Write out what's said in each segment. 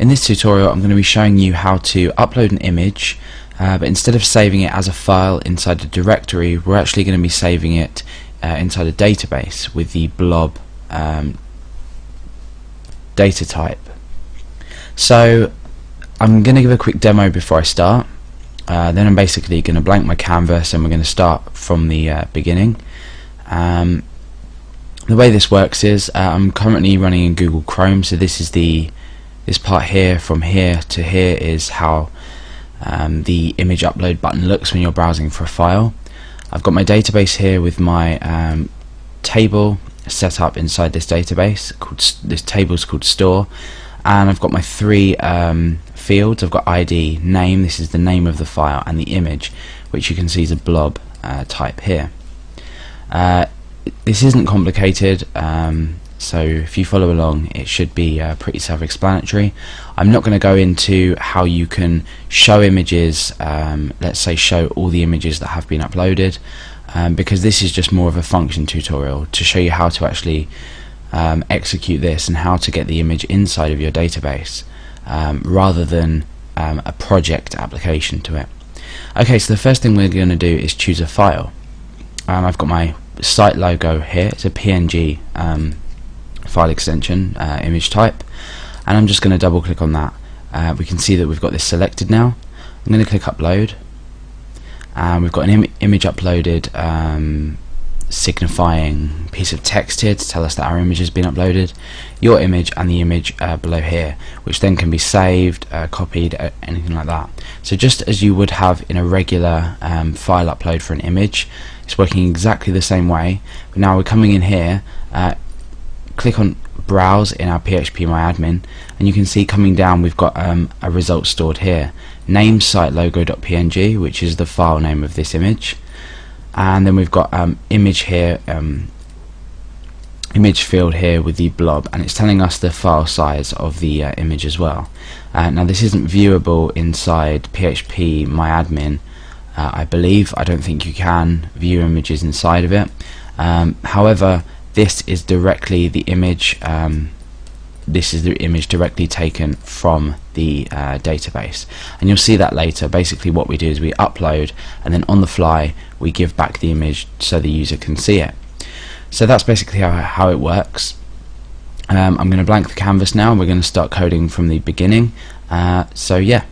In this tutorial I'm going to be showing you how to upload an image, but instead of saving it as a file inside a directory, we're actually going to be saving it inside a database with the blob data type. So I'm going to give a quick demo before I start. Then I'm basically going to blank my canvas and we're going to start from the beginning. The way this works is I'm currently running in Google Chrome, so this is this part here. From here to here is how the image upload button looks when you're browsing for a file. I've got my database here with my table set up inside this database. This table is called store, and I've got my three fields. I've got ID, name, this is the name of the file, and the image, which you can see is a blob type here. This isn't complicated, so if you follow along it should be pretty self-explanatory. I'm not going to go into how you can show images, let's say show all the images that have been uploaded, because this is just more of a function tutorial to show you how to actually execute this and how to get the image inside of your database, rather than a project application to it. Okay, so the first thing we're going to do is choose a file. I've got my site logo here. It's a PNG file extension, image type, and I'm just going to double click on that. We can see that we've got this selected now. I'm going to click upload, and we've got an image uploaded, signifying piece of text here to tell us that our image has been uploaded, your image, and the image below here, which then can be saved, copied, anything like that. So just as you would have in a regular file upload for an image, it's working exactly the same way. But now we're coming in here, click on browse in our PHP MyAdmin, and you can see coming down we've got a result stored here, name site logo.png, which is the file name of this image, and then we've got image here, image field here with the blob, and it's telling us the file size of the image as well. Now this isn't viewable inside PHP MyAdmin, I believe. I don't think you can view images inside of it. However, this is directly the image. This is the image directly taken from the database, and you'll see that later. Basically what we do is we upload, and then on the fly we give back the image so the user can see it. So that's basically how it works. I'm going to blank the canvas now, and we're going to start coding from the beginning. So yeah.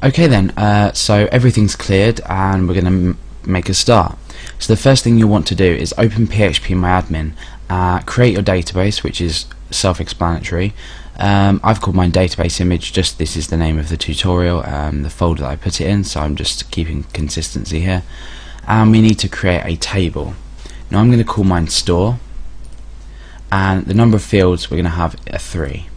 Okay then, so everything's cleared and we're going to make a start. So the first thing you'll want to do is open PHP MyAdmin, create your database, which is self-explanatory. I've called mine database image, just this is the name of the tutorial, the folder that I put it in, so I'm just keeping consistency here. And we need to create a table. Now I'm going to call mine store, and the number of fields we're going to have are 3.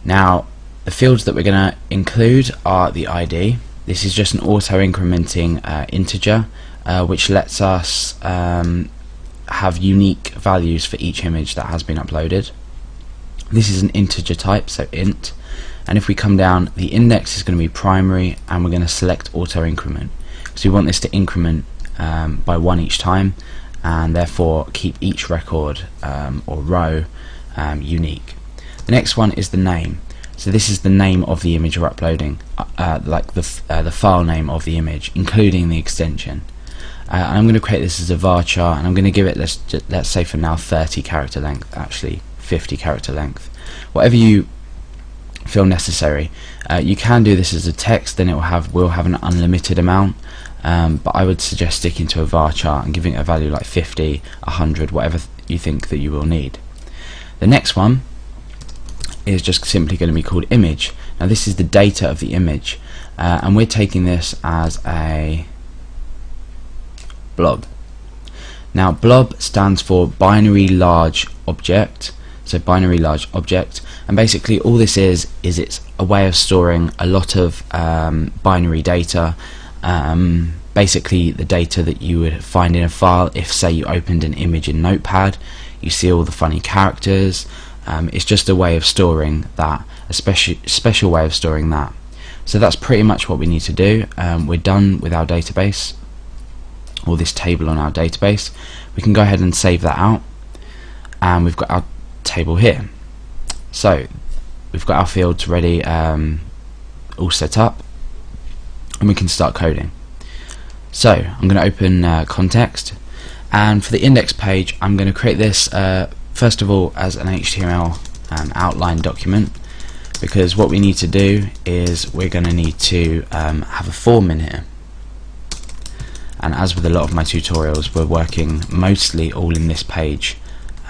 Now the fields that we're going to include are the ID. This is just an auto-incrementing integer, which lets us have unique values for each image that has been uploaded. This is an integer type, so int, and if we come down, the index is going to be primary, and we're going to select auto-increment. So we want this to increment by 1 each time, and therefore keep each record or row unique. The next one is the name. So this is the name of the image we're uploading, like the file name of the image, including the extension. I'm going to create this as a varchar, and I'm going to give it, let's say for now, 30 character length, actually 50 character length. Whatever you feel necessary. You can do this as a text, then we'll have an unlimited amount, but I would suggest sticking to a varchar and giving it a value like 50, 100, whatever you think that you will need. The next one is just simply going to be called image. Now this is the data of the image, and we're taking this as a blob. Now blob stands for binary large object, so binary large object, and basically all this is it's a way of storing a lot of binary data, basically the data that you would find in a file. If say you opened an image in Notepad, you see all the funny characters. It's just a way of storing that, a special way of storing that. So that's pretty much what we need to do. We're done with our database, or this table on our database. We can go ahead and save that out, and we've got our table here. So we've got our fields ready, all set up, and we can start coding. So I'm going to open context, and for the index page I'm going to create this first of all as an HTML outline document, because what we need to do is we're going to need to have a form in here. And as with a lot of my tutorials, we're working mostly all in this page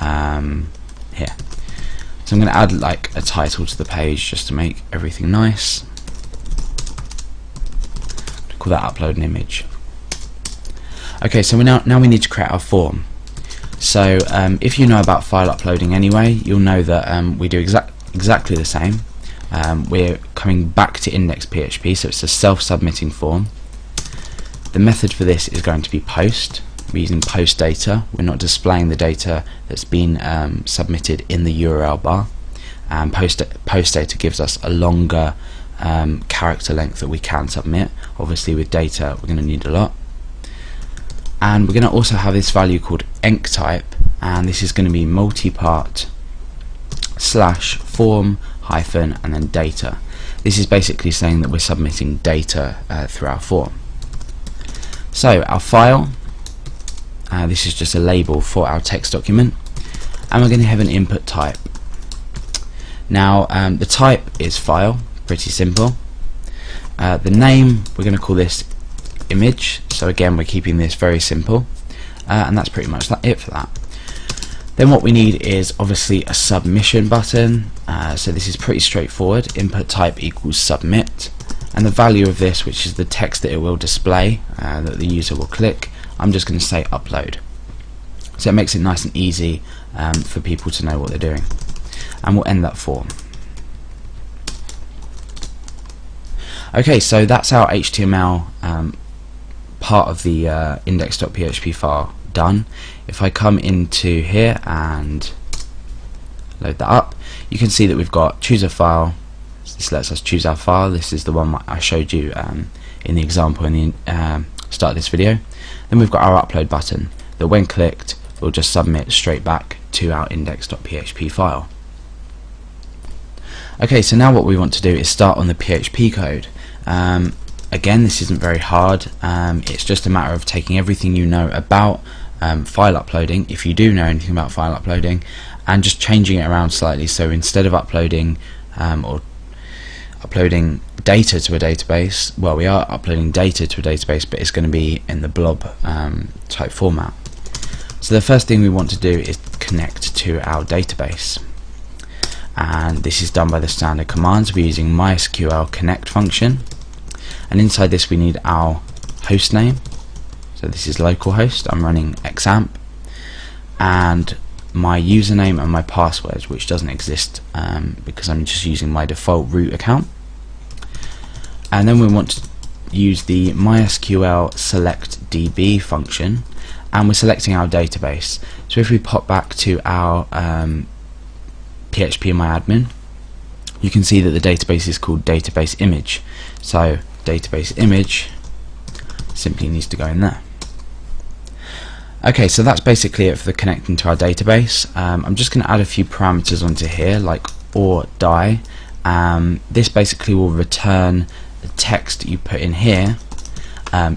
here. So I'm going to add like a title to the page just to make everything nice. Call that upload an image. Okay, so now we need to create our form. So if you know about file uploading anyway, you'll know that we do exactly the same. We're coming back to index.php, so it's a self-submitting form. The method for this is going to be post. We're using post data. We're not displaying the data that's been submitted in the URL bar. Post data gives us a longer character length that we can submit. Obviously with data we're going to need a lot. And we're going to also have this value called enc type, and this is going to be multi-part / form hyphen and then data. This is basically saying that we're submitting data through our form. So our file, this is just a label for our text document, and we're going to have an input type. Now the type is file, pretty simple. The name, we're going to call this image, so again we're keeping this very simple, and that's pretty much it for that. Then what we need is obviously a submission button, so this is pretty straightforward. Input type equals submit, and the value of this, which is the text that it will display, that the user will click, I'm just going to say upload. So it makes it nice and easy for people to know what they're doing. And we'll end that form. Okay, so that's our HTML part of the index.php file done. If I come into here and load that up, you can see that we've got choose a file. This lets us choose our file. This is the one I showed you in the example in the start of this video. Then we've got our upload button that when clicked will just submit straight back to our index.php file. Okay, so now what we want to do is start on the PHP code. Again, this isn't very hard. It's just a matter of taking everything you know about file uploading, if you do know anything about file uploading, and just changing it around slightly. So instead of uploading uploading data to a database, well, we are uploading data to a database, but it's going to be in the blob type format. So the first thing we want to do is connect to our database, and this is done by the standard commands. We're using MySQL connect function, and inside this we need our host name. So this is localhost, I'm running xampp, and my username and my password, which doesn't exist because I'm just using my default root account. And then we want to use the MySQL select DB function, and we're selecting our database. So if we pop back to our phpMyAdmin, you can see that the database is called database image. So database image simply needs to go in there. Okay, so that's basically it for the connecting to our database. I'm just going to add a few parameters onto here, like or die. This basically will return the text you put in here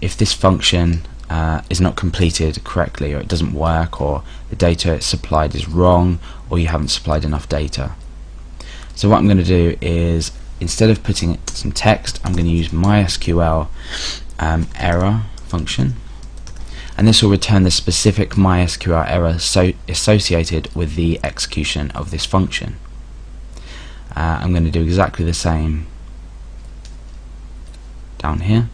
if this function is not completed correctly, or it doesn't work, or the data supplied is wrong, or you haven't supplied enough data. So what I'm going to do is, instead of putting some text, I'm going to use MySQL error function, and this will return the specific MySQL error associated with the execution of this function. I'm going to do exactly the same down here.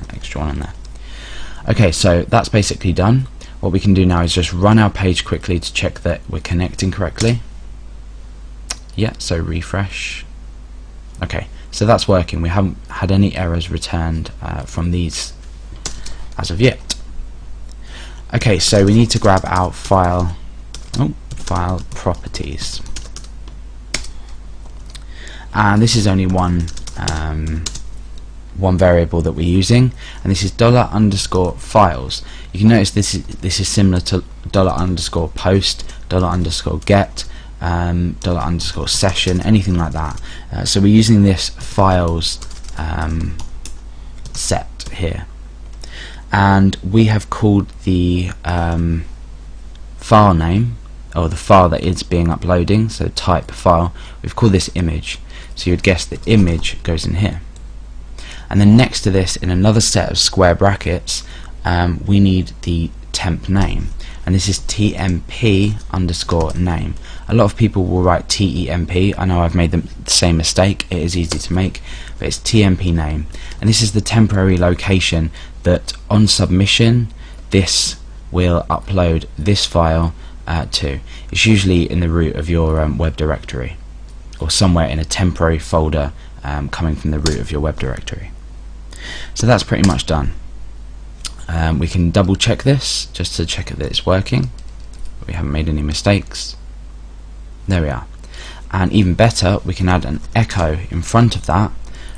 Extra one in there. Okay, so that's basically done. What we can do now is just run our page quickly to check that we're connecting correctly. Yeah, so refresh. Okay, so that's working. We haven't had any errors returned from these as of yet. Okay, so we need to grab our file properties, and this is only one one variable that we're using, and this is $_files. You can notice this is similar to $_post, $_get, $_session, anything like that. So we're using this files set here, and we have called the file name, or the file that is being uploading, so type file, we've called this image. So you'd guess the image goes in here. And then next to this, in another set of square brackets, we need the temp name, and this is TMP_name. A lot of people will write TEMP. I know I've made the same mistake. It is easy to make, but it's TMP name, and this is the temporary location that on submission this will upload this file to. It's usually in the root of your web directory, or somewhere in a temporary folder coming from the root of your web directory. So that's pretty much done. We can double check this just to check that it's working, we haven't made any mistakes. There we are. And even better, we can add an echo in front of that,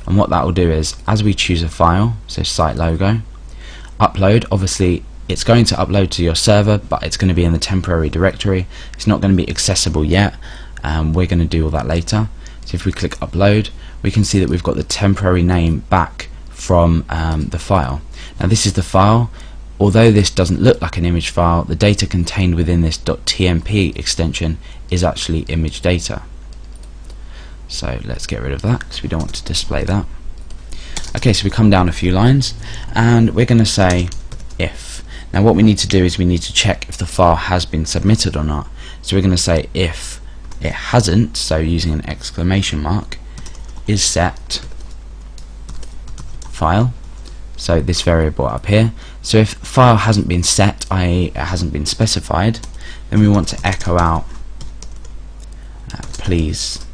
and what that will do is, as we choose a file, so site logo, upload, obviously it's going to upload to your server, but it's going to be in the temporary directory. It's not going to be accessible yet. We're going to do all that later. So if we click upload, we can see that we've got the temporary name back from the file. Now this is the file. Although this doesn't look like an image file, the data contained within this .tmp extension is actually image data. So let's get rid of that because we don't want to display that. Okay, so we come down a few lines and we're going to say if. Now what we need to do is we need to check if the file has been submitted or not. So we're going to say if it hasn't, so using an exclamation mark, is set file, so this variable up here. So if file hasn't been set, i.e. it hasn't been specified, then we want to echo out please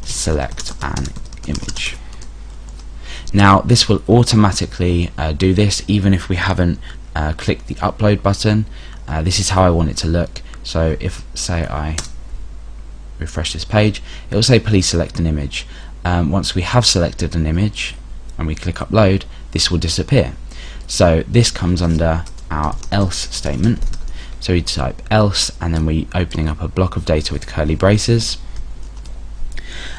select an image. Now this will automatically do this even if we haven't clicked the upload button. This is how I want it to look. So if, say, I refresh this page, it will say please select an image. Once we have selected an image and we click upload, this will disappear. So this comes under our else statement. So we type else, and then we opening up a block of data with curly braces,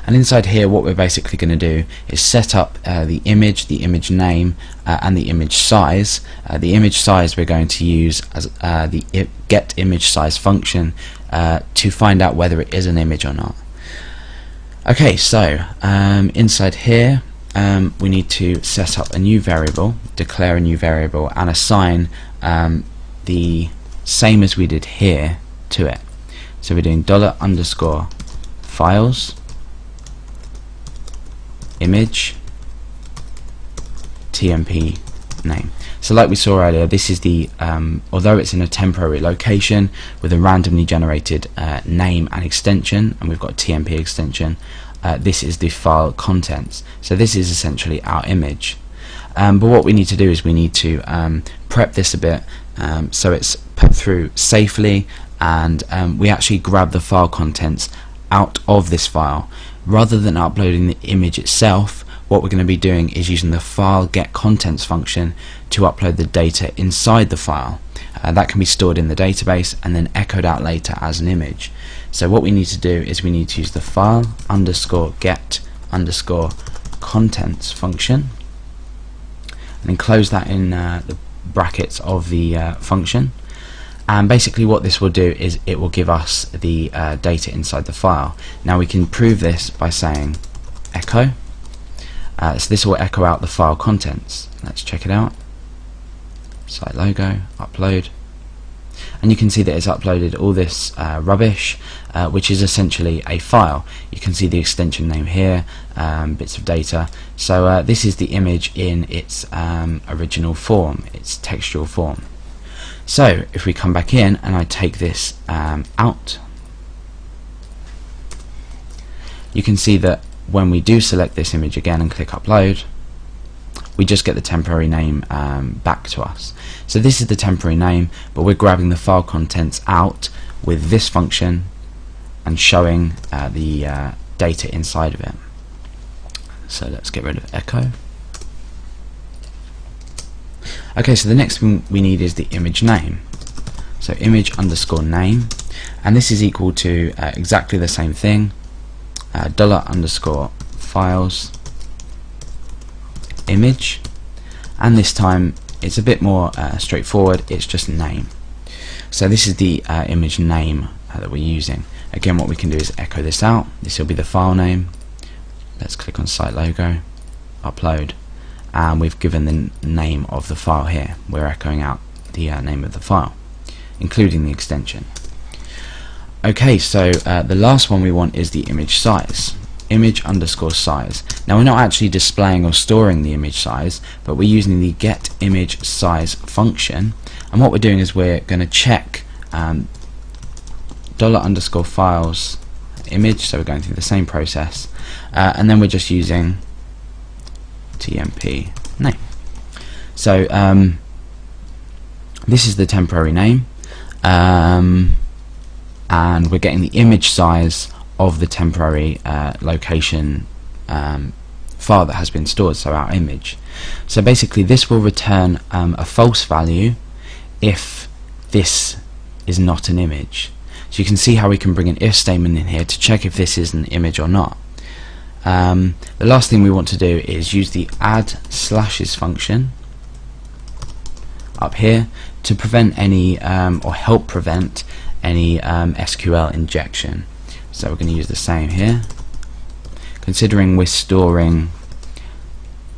and inside here what we're basically going to do is set up the image name, and the image size. The image size we're going to use as the get image size function to find out whether it is an image or not. Okay, so inside here we need to set up a new variable, declare a new variable, and assign the same as we did here to it. So we're doing $_files image TMP name. So like we saw earlier, this is the although it's in a temporary location with a randomly generated name and extension, and we've got a TMP extension, this is the file contents. So this is essentially our image. But what we need to do is we need to prep this a bit so it's put through safely, and we actually grab the file contents out of this file. Rather than uploading the image itself, what we're going to be doing is using the file get contents function to upload the data inside the file. That can be stored in the database and then echoed out later as an image. So what we need to do is we need to use the file _get _contents function, and then close that in the brackets of the function. And basically what this will do is it will give us the data inside the file. Now we can prove this by saying echo. So this will echo out the file contents. Let's check it out. Site logo, upload. And you can see that it's uploaded all this rubbish, which is essentially a file. You can see the extension name here, bits of data. So this is the image in its original form, its textual form. So if we come back in and I take this out, you can see that when we do select this image again and click upload, we just get the temporary name back to us. So this is the temporary name, but we're grabbing the file contents out with this function and showing the data inside of it. So let's get rid of echo. Okay, so the next thing we need is the image name. So image underscore name, and this is equal to exactly the same thing, dollar underscore files image, and this time it's a bit more straightforward, it's just name. So this is the image name that we're using. Again, what we can do is echo this out. This will be the file name. Let's click on site logo, upload, and we've given the name of the file here. We're echoing out the name of the file, including the extension. Okay, so the last one we want is the image size. Image underscore size. Now we're not actually displaying or storing the image size, but we're using the get image size function, and what we're doing is we're going to check dollar underscore files image, so we're going through the same process, and then we're just using tmp name. So this is the temporary name, and we're getting the image size of the temporary location file that has been stored, so our image. So basically this will return a false value if this is not an image. So you can see how we can bring an if statement in here to check if this is an image or not. The last thing we want to do is use the add slashes function up here to prevent any or help prevent any SQL injection. So we're going to use the same here. Considering we're storing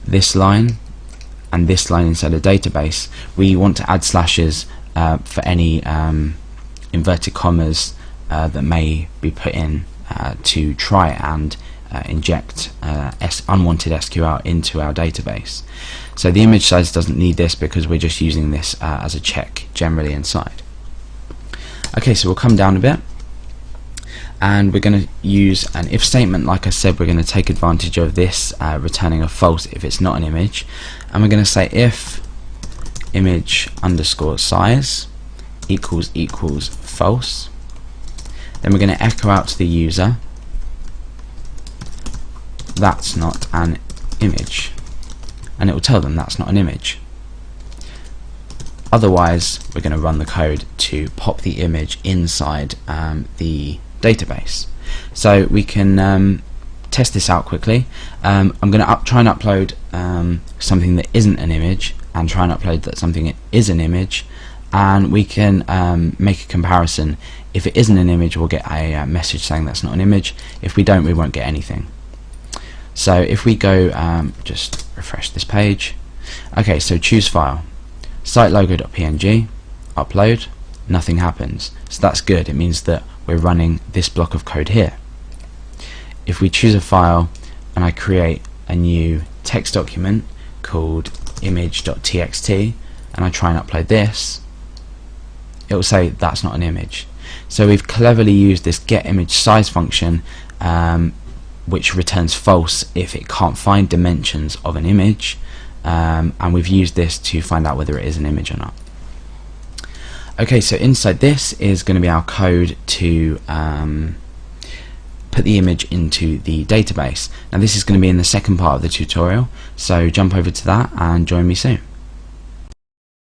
this line and this line inside a database, we want to add slashes for any inverted commas that may be put in to try and inject unwanted SQL into our database. So the image size doesn't need this because we're just using this as a check generally inside. Okay, so we'll come down a bit, and we're going to use an if statement. Like I said, we're going to take advantage of this returning a false if it's not an image, and we're going to say if image underscore size equals false, then we're going to echo out to the user that's not an image, and it will tell them that's not an image. Otherwise we're going to run the code to pop the image inside the database. So we can test this out quickly. I'm going to try and upload something that isn't an image, and try and upload that something that is an image, and we can make a comparison. If it isn't an image, we'll get a message saying that's not an image. If we don't, we won't get anything. So if we go, just refresh this page. Okay, so choose file, site logo.png, upload, nothing happens. So that's good, it means that we're running this block of code here. If we choose a file and I create a new text document called image.txt and I try and upload this, it will say that's not an image. So we've cleverly used this get image size function, which returns false if it can't find dimensions of an image, and we've used this to find out whether it is an image or not. Okay, so inside this is going to be our code to put the image into the database. Now this is going to be in the second part of the tutorial, so jump over to that and join me soon.